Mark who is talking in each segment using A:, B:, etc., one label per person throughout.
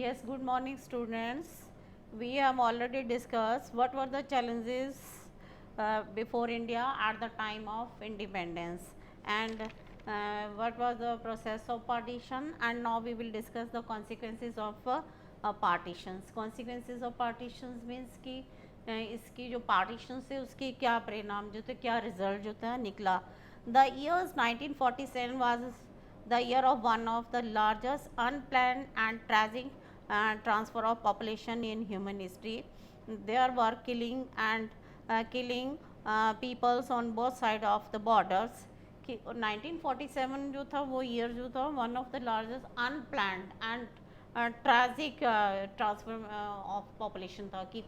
A: Yes, good morning, students. We have already discussed what were the challenges before India at the time of independence, and what was the process of partition, and now we will discuss the consequences of partitions. Consequences of partitions means कि इसकी जो partitions है उसकी क्या परिणाम जो थे, क्या result जो था निकला. The years 1947 was the year of one of the largest unplanned and tragic transfer of population in human history. There were killing peoples on both sides of the borders. 1947 जो था वो ईयर जो था one of the largest unplanned and tragic transfer of population था कि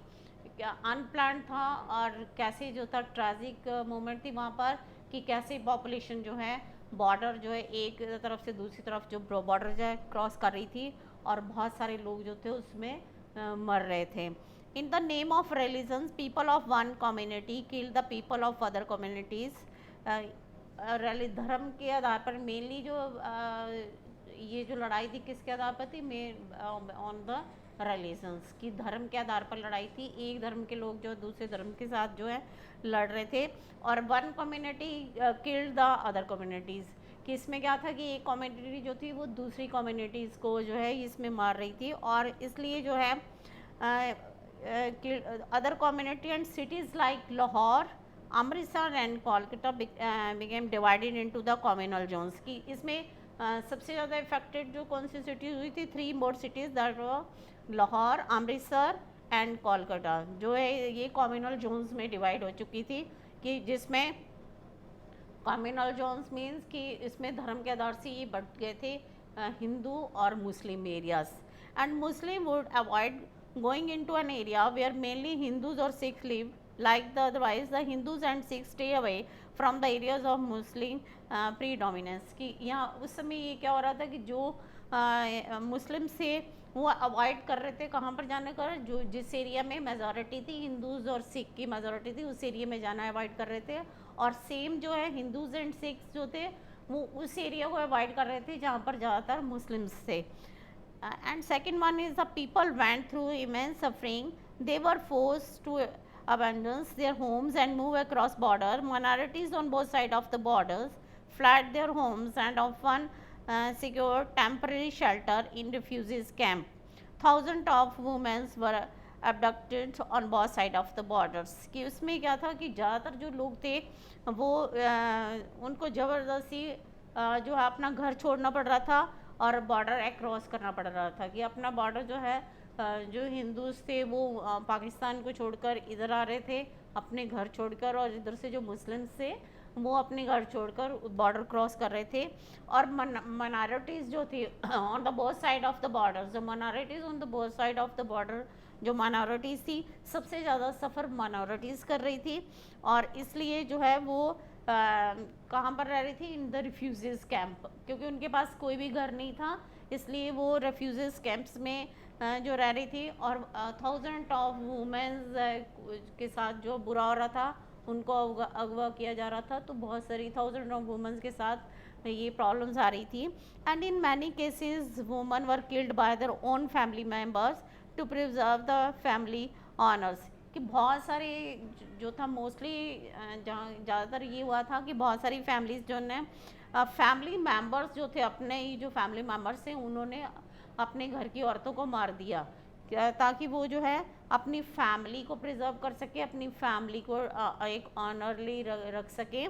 A: unplanned था और कैसे जो था ट्रैजिक मोमेंट थी वहाँ पर कि कैसे पॉपुलेशन जो है बॉर्डर जो है एक तरफ से दूसरी तरफ जो बॉर्डर जो है क्रॉस कर रही थी और बहुत सारे लोग जो थे उसमें मर रहे थे. In the name of religions people of one community kill the people of other communities. धर्म के आधार पर मेनली जो ये जो लड़ाई थी किसके आधार पर थी, ऑन द रिलीजन्स की धर्म के आधार पर लड़ाई थी. एक धर्म के लोग जो दूसरे धर्म के साथ जो है लड़ रहे थे और one community killed the other communities कि इसमें क्या था कि एक कम्युनिटी जो थी वो दूसरी कम्युनिटीज़ को जो है इसमें मार रही थी और इसलिए जो है other community and cities like Lahore, Amritsar and Kolkata became divided into the communal zones की इसमें सबसे ज़्यादा इफेक्टेड जो कौन सी सिटीज़ हुई थी, 3 more cities that were Lahore, Amritsar and Kolkata जो है ये कम्युनल जोन्स में डिवाइड हो चुकी थी कि जिसमें कम्युनल जोन्स मीन्स कि इसमें धर्म के आधार से ये बढ़ गए थे हिंदू और Muslim areas. And Muslim would avoid going into an area where mainly Hindus और Sikh live like the otherwise the Hindus and Sikhs stay away from the areas of Muslim predominance. कि यहाँ उस समय ये क्या हो रहा था कि जो मुस्लिम से वो अवॉइड कर रहे थे कहाँ पर जाने का, जो जिस एरिया में मेजॉरिटी थी हिंदूज़ और सिख की मेजॉरिटी थी उस एरिया में जाना अवॉइड कर रहे थे और सेम जो है हिंदूज़ एंड सिख्स जो थे वो उस एरिया को अवॉइड कर रहे थे जहाँ पर ज़्यादातर मुस्लिम्स थे. And second one is the people went through immense suffering. They were forced to abandon their homes and move across border. Minorities on both sides of the borders fled their homes and often secured temporary shelter in refugees camp. Thousands of women were abducted on both sides of the borders. कि उसमें क्या था कि ज़्यादातर जो लोग थे वो उनको ज़बरदस्ती जो है अपना घर छोड़ना पड़ रहा था और बॉर्डर क्रॉस करना पड़ रहा था कि अपना बॉर्डर जो है जो हिंदूज थे वो पाकिस्तान को छोड़कर इधर आ रहे थे अपने घर छोड़कर और इधर से जो मुस्लिम्स थे वो अपने घर छोड़कर बॉर्डर क्रॉस कर रहे थे. और माइनॉरिटीज़ जो थी on the both side of the border, जो minorities on the both side of the border जो माइनॉरिटीज़ थी सबसे ज़्यादा सफ़र माइनॉरिटीज़ कर रही थी और इसलिए जो है वो कहाँ पर रह रही थी, इन द रिफ्यूजीज़ कैंप, क्योंकि उनके पास कोई भी घर नहीं था इसलिए वो रेफ्यूजीज़ कैंप्स में जो रह रही थी. और थाउजेंड ऑफ वुमेन्स के साथ जो बुरा हो रहा था उनको अगवा किया जा रहा था तो बहुत सारी थाउजेंड ऑफ वुमेन्स के साथ ये प्रॉब्लम्स आ रही थी. And in many cases women were killed by their own family members to preserve the family honours. कि बहुत सारे जो था मोस्टली जहाँ ज़्यादातर ये हुआ था कि बहुत सारी फैमिलीज़ जो ने फैमिली मेम्बर्स जो थे अपने ही जो फैमिली मेम्बर्स थे उन्होंने अपने घर की औरतों को मार दिया ताकि वो जो है अपनी फैमिली को प्रिजर्व कर सके, अपनी फैमिली को एक ऑनरली रख सके.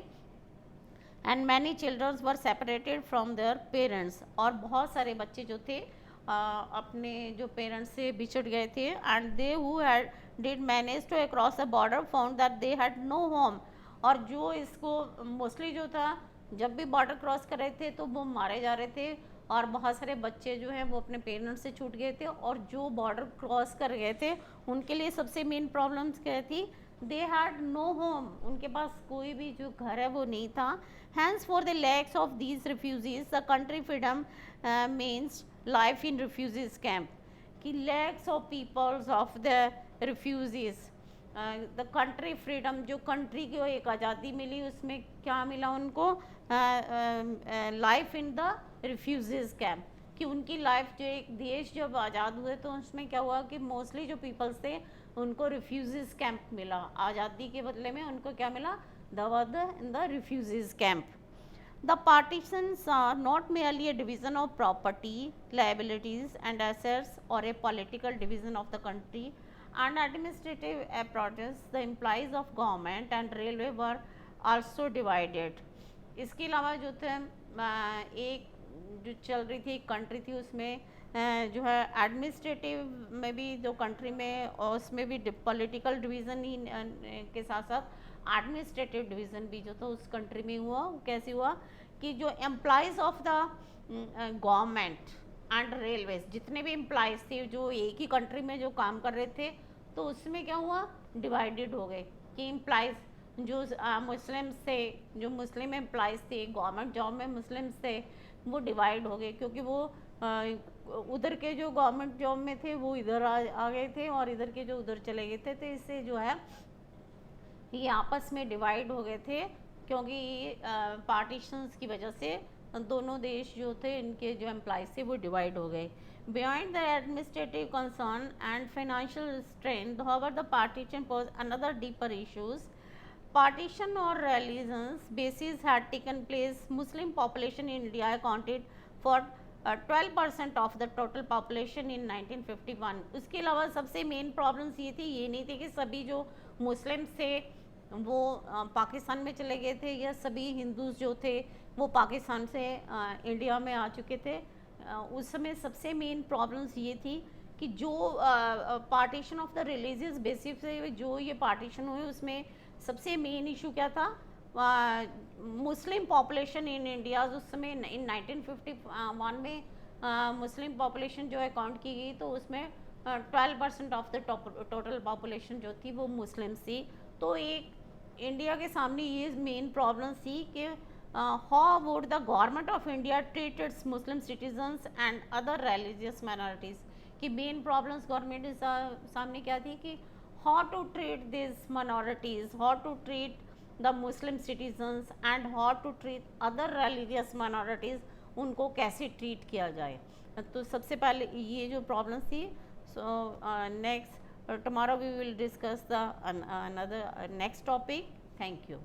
A: And many childrens were separated from their parents. और बहुत सारे बच्चे जो थे अपने जो पेरेंट्स से बिछड़ गए थे. And they who had did manage to across the border found that they had no home. और जो इसको मोस्टली जो था जब भी बॉर्डर क्रॉस कर रहे थे तो वो मारे जा रहे थे और बहुत सारे बच्चे जो हैं वो अपने पेरेंट्स से छूट गए थे. और जो बॉर्डर क्रॉस कर गए थे उनके लिए सबसे मेन प्रॉब्लम्स क्या थी, दे हैड नो होम, उनके पास कोई भी जो घर है वो नहीं था. Hence for the lakhs of these refugees the country freedom means life in refugees camp. कि lakhs of peoples of the refugees the country freedom, जो कंट्री को एक आज़ादी मिली उसमें क्या मिला उनको, life in the refugees camp. कि उनकी लाइफ जो एक देश जब आज़ाद हुए तो उसमें क्या हुआ कि मोस्टली जो पीपल्स थे उनको रिफ्यूजीज कैंप मिला, आज़ादी के बदले में उनको क्या मिला, दवाद in the refugees camp. The partitions are not merely a division of property, liabilities and assets or a political division of the country and administrative approaches. The employees of government and railway were also divided. इसके अलावा जो थे एक जो चल रही थी country थी उसमें जो है एडमिनिस्ट्रेटिव में भी जो कंट्री में और उसमें भी पॉलिटिकल डिवीज़न ही के साथ साथ एडमिनिस्ट्रेटिव डिवीज़न भी जो था उस कंट्री में हुआ. कैसे हुआ कि जो employees of the government and railways जितने भी एम्प्लॉयज़ थे जो एक ही कंट्री में जो काम कर रहे थे तो उसमें क्या हुआ, डिवाइडेड हो गए कि एम्प्लॉयज़ जो मुस्लिम्स थे, जो मुस्लिम एम्प्लॉयज़ थे गवर्नमेंट जॉब में मुस्लिम्स थे वो डिवाइड हो गए क्योंकि वो उधर के जो गवर्नमेंट जॉब में थे वो इधर आ गए थे और इधर के जो उधर चले गए थे. तो इससे जो है ये आपस में डिवाइड हो गए थे क्योंकि पार्टीशंस की वजह से दोनों देश जो थे इनके जो एम्प्लॉयज़ थे वो डिवाइड हो गए. Beyond the administrative concern and financial strength, however the partition posed another deeper issues. Partition or religions basis had taken place. Muslim population in India accounted for 12% of the total population in 1951. उसके अलावा सबसे main problems ये थी, ये नहीं थी कि सभी जो मुस्लिम्स थे वो पाकिस्तान में चले गए थे या सभी हिंदूज जो थे वो पाकिस्तान से इंडिया में आ चुके थे. उस समय सबसे मेन प्रॉब्लम्स ये थी कि जो partition of the religious basis से जो ये पार्टीशन हुए उसमें सबसे मेन इशू क्या था, मुस्लिम पॉपुलेशन इन इंडिया उस समय इन 1951 में मुस्लिम पॉपुलेशन जो अकाउंट की गई तो उसमें 12% ऑफ द टोटल पॉपुलेशन जो थी वो मुस्लिम्स थी. तो एक इंडिया के सामने ये मेन प्रॉब्लम थी कि how would the government of India treat it's Muslim citizens and other religious minorities की मेन प्रॉब्लम्स गवर्नमेंट के सामने क्या थी कि how to treat these minorities, how to treat the Muslim citizens and how to treat other religious minorities, उनको कैसे treat किया जाए. तो सबसे पहले ये जो प्रॉब्लम्स थी. So next tomorrow we will discuss the another next topic. Thank you.